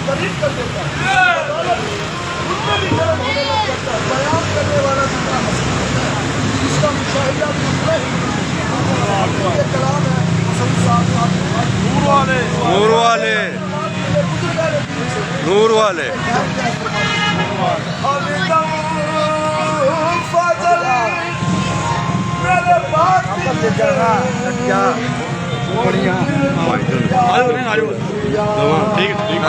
करीब कर देता है, उनमें भी गर्म होने लग जाता है। बयान करने वाला जितना इसका मुशाहिदा ये कलाम है नूर वाले नूर वाले नूर वाले मेरे बात बढ़िया ठीक ठीक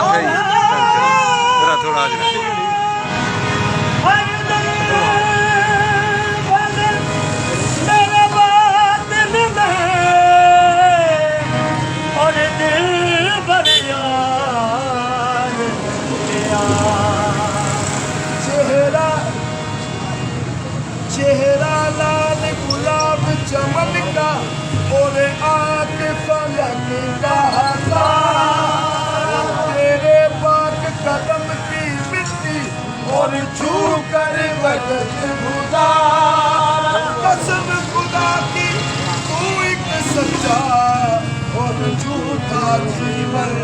थोड़ा चेहरा लाल गुलाब चमन का और आग फलक का तेरे पाक कदम की मिट्टी और छू कर वजह खुदा कसम खुदा की तू एक सच्चा और झूठा जीवन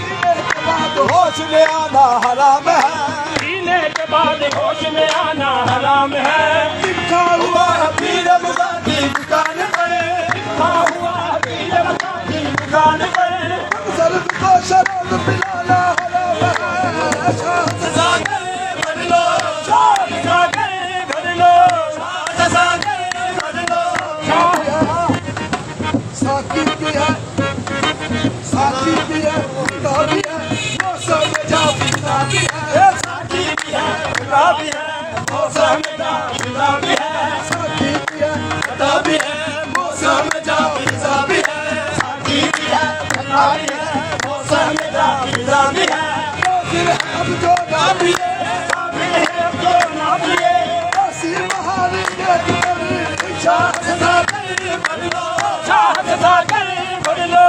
होश में आना हराम है, पीने के बाद होश में आना हराम है। लिखा हुआ पीर की दुकान पर साथी भी है खुदा भी है मौसम में जा खुदा भी है साथी भी है खुदा भी है मौसम में जा खुदा भी है साथी भी है खुदा भी है मौसम में जा खुदा भी है साथी भी है खुदा भी है मौसम में जा खुदा भी है फिर अब जो ना भी है अब जो ना भी है ऐसी बहारी के शाह सागर पढ़ लो शाह सागर पढ़ लो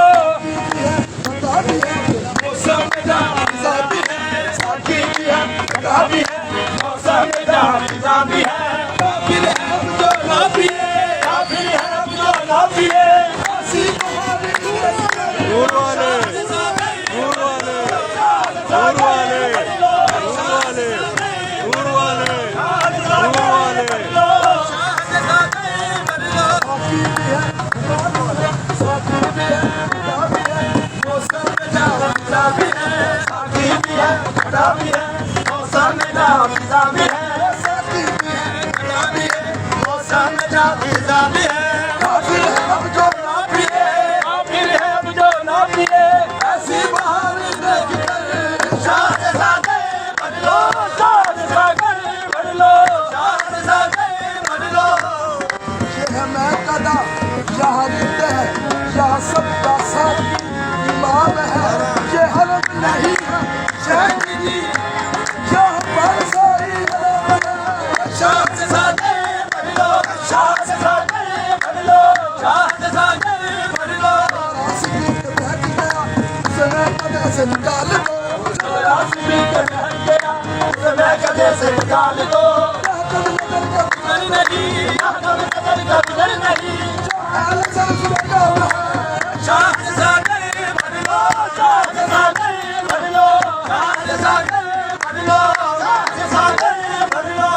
खुदा भी है मौसम में जा खुदा भी है साथी भी है खुदा भी है मौसम में जा खुदा भी है फिर अब जो ना भी है फिर अब जो ना भी है ऐसी बहारी के दूर वाले दूर वाले दूर वाले दूर वाले दूर वाले सबका साथ इमाम है ये हरम नहीं है शहर जी यहाँ पर सारी शाह से सादे पढ़ लो शाह से सादे पढ़ लो शाह से सादे पढ़ लो रास्ते पे बैठ गया समय कदे से निकाल दो रास्ते पे बैठ गया समय कदे से निकाल दो नहीं नहीं शाह से सागर पढ़ लो शाह से सागर पढ़ लो शाह से सागर पढ़ लो शाह से सागर पढ़ लो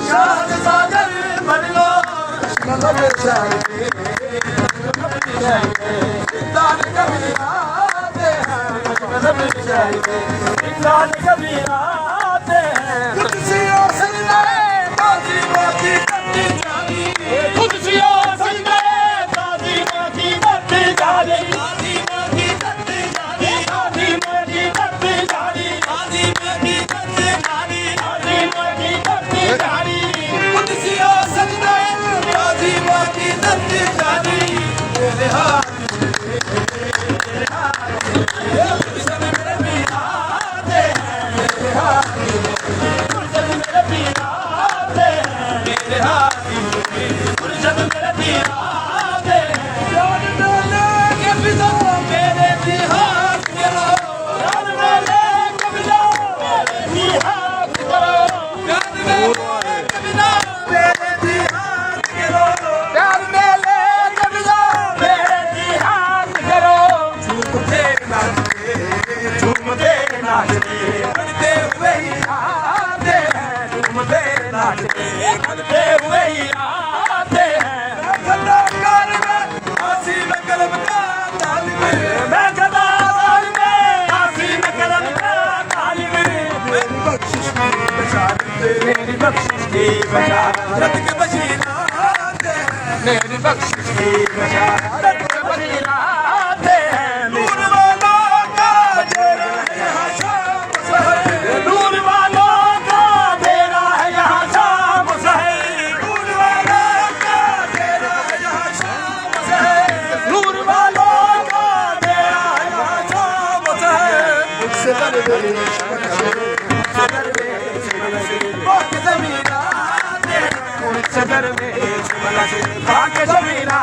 शाह से सागर पढ़ लो मतलब चाहिए इंसान कभी आते हैं मतलब चाहिए इंसान कभी आते हैं कुर्सियों से बाजी बाजी करती जानी कुर्सियों से मेरी बख्शिश की बशारत के बशीरात मेरी बख्शिश की बशारत के बशीरात नूर वालों का डेरा है यहाँ शाम सहर नूर वालों का डेरा है यहाँ शाम सहर नूर वालों का डेरा है यहाँ शाम सहर नूर वालों का डेरा है यहाँ शाम सहर मुझसे दरवेश सदर में बाके ज़मीना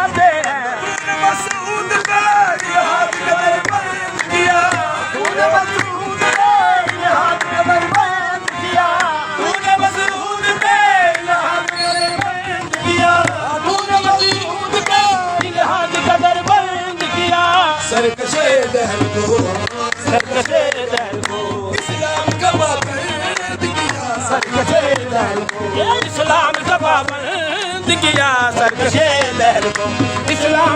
दे तूने मसूद का हाथ कदर बंद किया तूने मसूद का हाथ कदर बंद किया तूने मसूद का हाथ कदर बंद किया तूने मसूद का हाथ कदर बंद किया सरकशे दहर को इस्लाम का पाबंद किया सरकशे दहर को इस्लाम का पाबंद किया सरकशे दहर को इस्लाम